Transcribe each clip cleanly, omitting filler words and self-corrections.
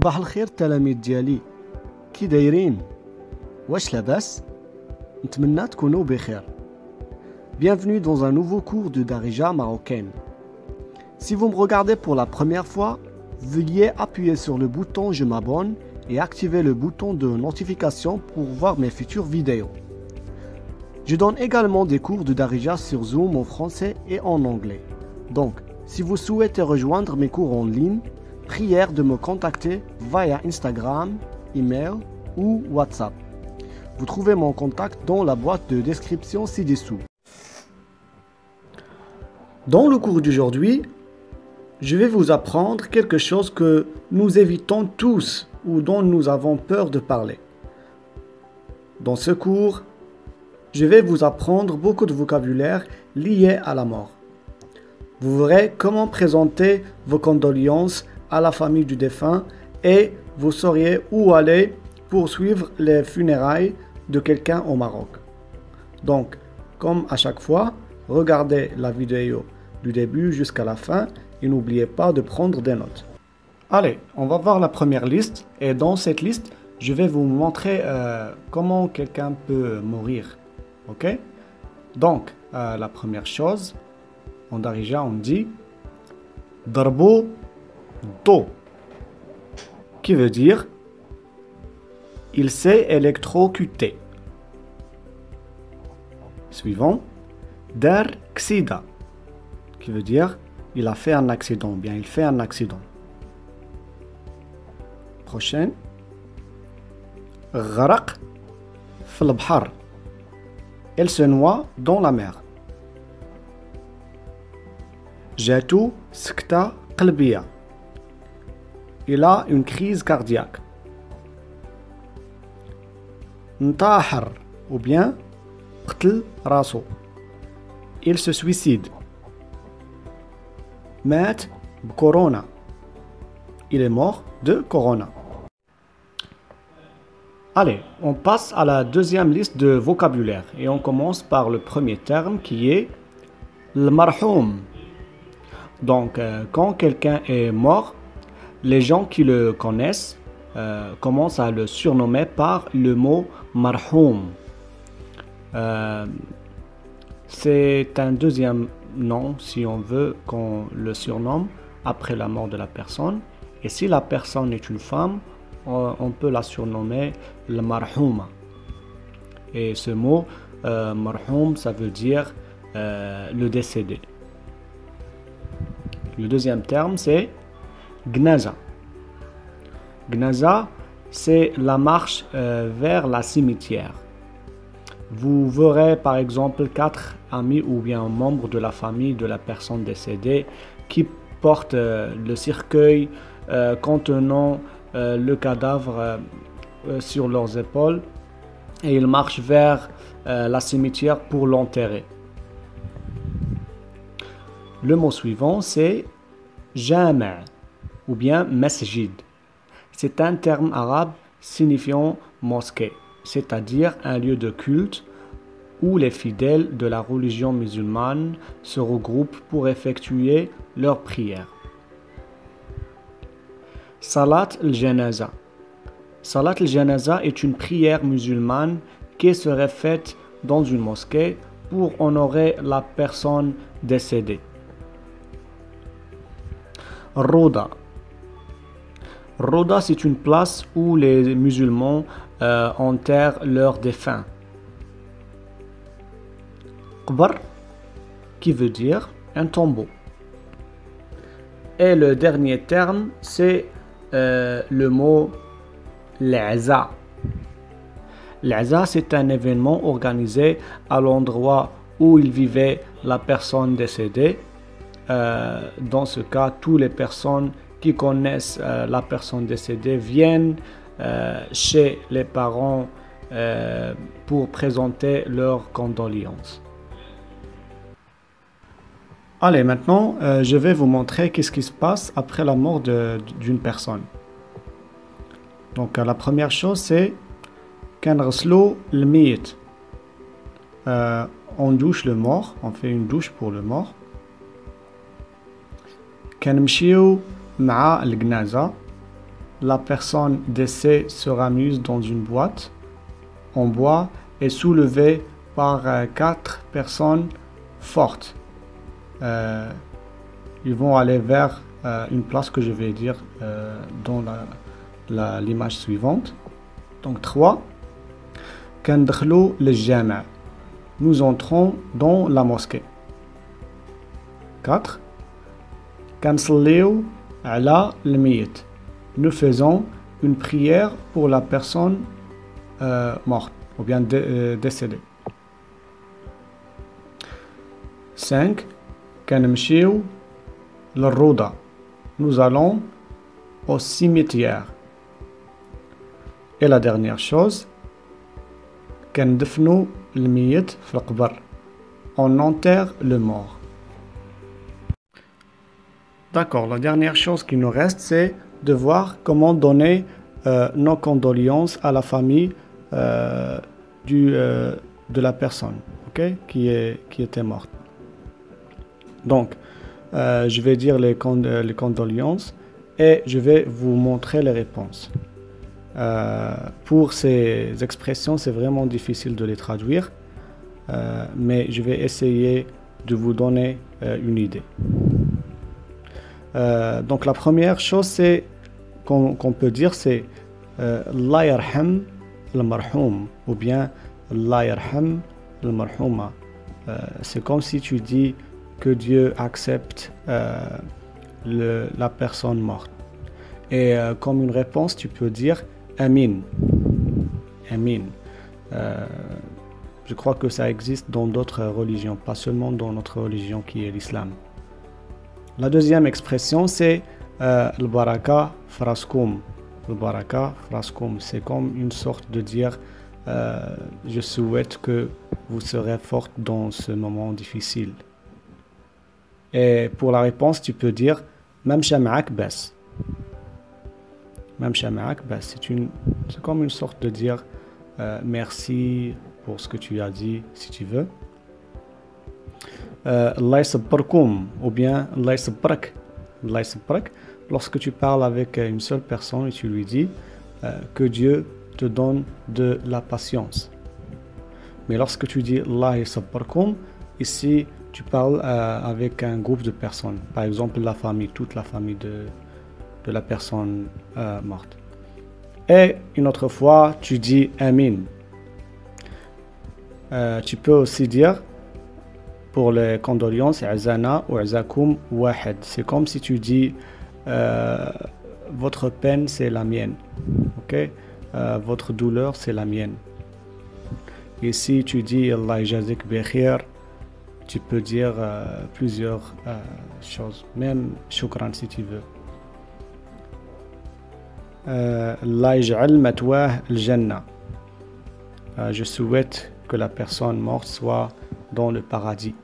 صباح الخير التلاميذ ديالي، كي دايرين؟ واش لاباس؟ نتمنى تكونوا بخير. Bienvenue dans un nouveau cours de Darija marocaine. Si vous me regardez pour la première fois, veuillez appuyer sur le bouton Je m'abonne et activer le bouton de notification pour voir mes futures vidéos. Je donne également des cours de Darija sur Zoom en français et en anglais. Donc, si vous souhaitez rejoindre mes cours en ligne, prière de me contacter via Instagram, email ou WhatsApp. Vous trouvez mon contact dans la boîte de description ci-dessous. Dans le cours d'aujourd'hui, je vais vous apprendre quelque chose que nous évitons tous ou dont nous avons peur de parler. Dans ce cours, je vais vous apprendre beaucoup de vocabulaire lié à la mort. Vous verrez comment présenter vos condoléances à la famille du défunt et vous sauriez où aller pour suivre les funérailles de quelqu'un au Maroc. Donc, comme à chaque fois, regardez la vidéo du début jusqu'à la fin et n'oubliez pas de prendre des notes. Allez, on va voir la première liste et dans cette liste, je vais vous montrer comment quelqu'un peut mourir. Ok? Donc, la première chose, en Darija, on dit Darbo Do, qui veut dire il s'est électrocuté. Suivant, Dar Ksida, qui veut dire il a fait un accident, bien il fait un accident. Prochaine, Gharaq fil Bahar, elle se noie dans la mer. Jatou Skta Qalbiya, il a une crise cardiaque. Ntahar, ou bien Qtl Raso, il se suicide. Mat Corona, il est mort de Corona. Allez, on passe à la deuxième liste de vocabulaire et on commence par le premier terme qui est le marhoum. Donc, quand quelqu'un est mort, les gens qui le connaissent commencent à le surnommer par le mot marhoum. C'est un deuxième nom, si on veut, qu'on le surnomme après la mort de la personne. Et si la personne est une femme, on peut la surnommer le marhouma. Et ce mot, marhoum, ça veut dire le décédé. Le deuxième terme, c'est gnaza. Gnaza, c'est la marche vers la cimetière. Vous verrez par exemple 4 amis ou bien membres de la famille de la personne décédée qui portent le cercueil contenant le cadavre sur leurs épaules et ils marchent vers la cimetière pour l'enterrer. Le mot suivant, c'est jama' ou bien masjid. C'est un terme arabe signifiant mosquée, c'est-à-dire un lieu de culte où les fidèles de la religion musulmane se regroupent pour effectuer leurs prières. Salat al-Janaza. Salat al-Janaza est une prière musulmane qui serait faite dans une mosquée pour honorer la personne décédée. Roda. Roda, c'est une place où les musulmans enterrent leurs défunts. Qbar, qui veut dire un tombeau. Et le dernier terme, c'est le mot l'Aza. L'Aza, c'est un événement organisé à l'endroit où il vivait la personne décédée. Dans ce cas, toutes les personnes qui connaissent la personne décédée viennent chez les parents pour présenter leurs condoléances. Allez, maintenant, je vais vous montrer qu'est-ce qui se passe après la mort d'une personne. Donc, la première chose, c'est kanghslu al-mayit. On douche le mort, on fait une douche pour le mort. كنمشيو مع الجنازة la personne décès se ramuse dans une boîte en bois et soulevée par 4 personnes fortes. Ils vont aller vers une place que je vais dire dans l'image suivante. Donc 3. كندخلوا للجامع. Nous entrons dans la mosquée. 4. كنصليو على الميت. Nous faisons une prière pour la personne morte ou bien décédée. 5. كنمشيو للروضة. Nous allons au cimetière. Et la dernière chose, كندفنوا الميت في القبر. On enterre le mort. D'accord, la dernière chose qui nous reste, c'est de voir comment donner nos condoléances à la famille de la personne, okay, qui était morte. Donc, je vais dire les condoléances et je vais vous montrer les réponses. Pour ces expressions, c'est vraiment difficile de les traduire, mais je vais essayer de vous donner une idée. Donc la première chose c'est qu'on peut dire c'est Allah yarham al-marhoum ou bien Allah yarham al-marhouma. C'est comme si tu dis que Dieu accepte la personne morte. Et comme une réponse, tu peux dire Amin. Amin. Je crois que ça existe dans d'autres religions, pas seulement dans notre religion qui est l'islam. La deuxième expression, c'est al-baraka fraskum. Al-baraka fraskum, c'est comme une sorte de dire je souhaite que vous serez forte dans ce moment difficile. Et pour la réponse, tu peux dire mamsha ma'ak bas. Mamsha ma'ak bas, c'est comme une sorte de dire merci pour ce que tu as dit, si tu veux. Allah yasabbarkoum ou bien Allah yasabbarak. Allah yasabbarak, lorsque tu parles avec une seule personne et tu lui dis que Dieu te donne de la patience. Mais lorsque tu dis Allah yasabbarkoum, ici tu parles avec un groupe de personnes, par exemple la famille, toute la famille de la personne morte. Et une autre fois, tu dis Amin. Tu peux aussi dire pour les condoléances, Azana ou Azakum Wahed. C'est comme si tu dis votre peine c'est la mienne. Okay? Votre douleur c'est la mienne. Et si tu dis Allah yajazik bikhir, tu peux dire plusieurs choses, même shukran si tu veux. Allah yaj'al matwah al-jannah. Je souhaite que la personne morte soit dans le paradis.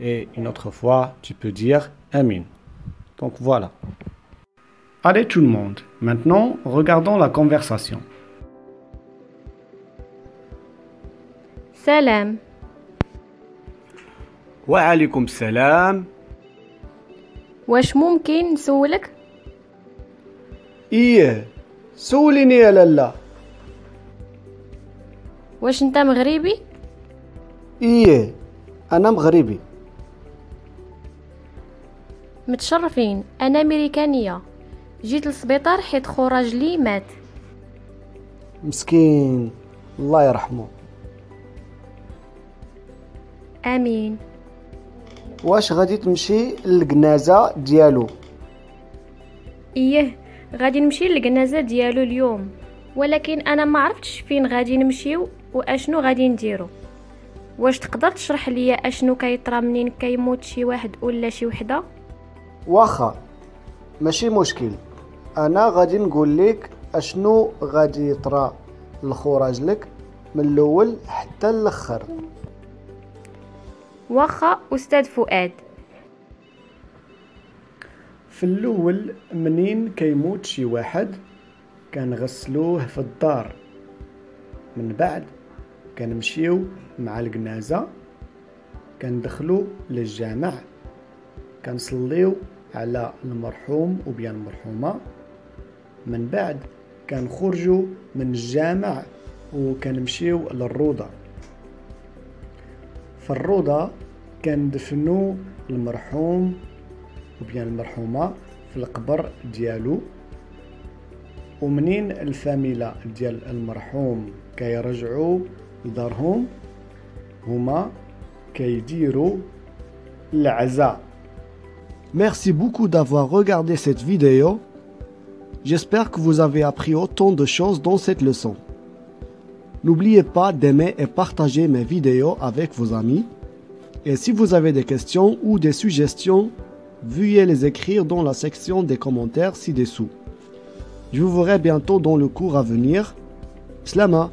Et une autre fois, tu peux dire Amin. Donc voilà. Allez tout le monde, maintenant regardons la conversation. Salam. Wa alaykoum salam. واش ممكن نسولك؟ إيه سوليني يا لالا. واش انت مغربي؟ إيه أنا مغربي. متشرفين، انا امريكانيه، جيت للسبيطار حيت خو راجلي مات. مسكين الله يرحمه. امين. واش غادي تمشي للجنازة ديالو؟ ايه غادي نمشي للجنازه ديالو اليوم، ولكن انا ما عرفتش فين غادي نمشيو واشنو غادي نديرو. واش تقدر تشرح ليا اشنو كيطرى منين كيموت شي واحد ولا شي وحده؟ واخا ماشي مشكل، انا غادي نقول لك اشنو غادي يطرى لخو راجلك من الاول حتى الاخر. واخا استاذ فؤاد. في الاول منين كيموت شي واحد كنغسلوه في الدار، من بعد كنمشيو مع الجنازة كندخلو للجامع كنصليو على المرحوم وبيان المرحومة، من بعد كنخرجوا من الجامع وكنمشيو للروضة. في الروضة كندفنوا المرحوم وبيان المرحومة في القبر ديالو، ومنين الفاميلا ديال المرحوم كيرجعوا لدارهم هما كيديروا العزاء. Merci beaucoup d'avoir regardé cette vidéo. J'espère que vous avez appris autant de choses dans cette leçon. N'oubliez pas d'aimer et partager mes vidéos avec vos amis. Et si vous avez des questions ou des suggestions, veuillez les écrire dans la section des commentaires ci-dessous. Je vous verrai bientôt dans le cours à venir. Slama!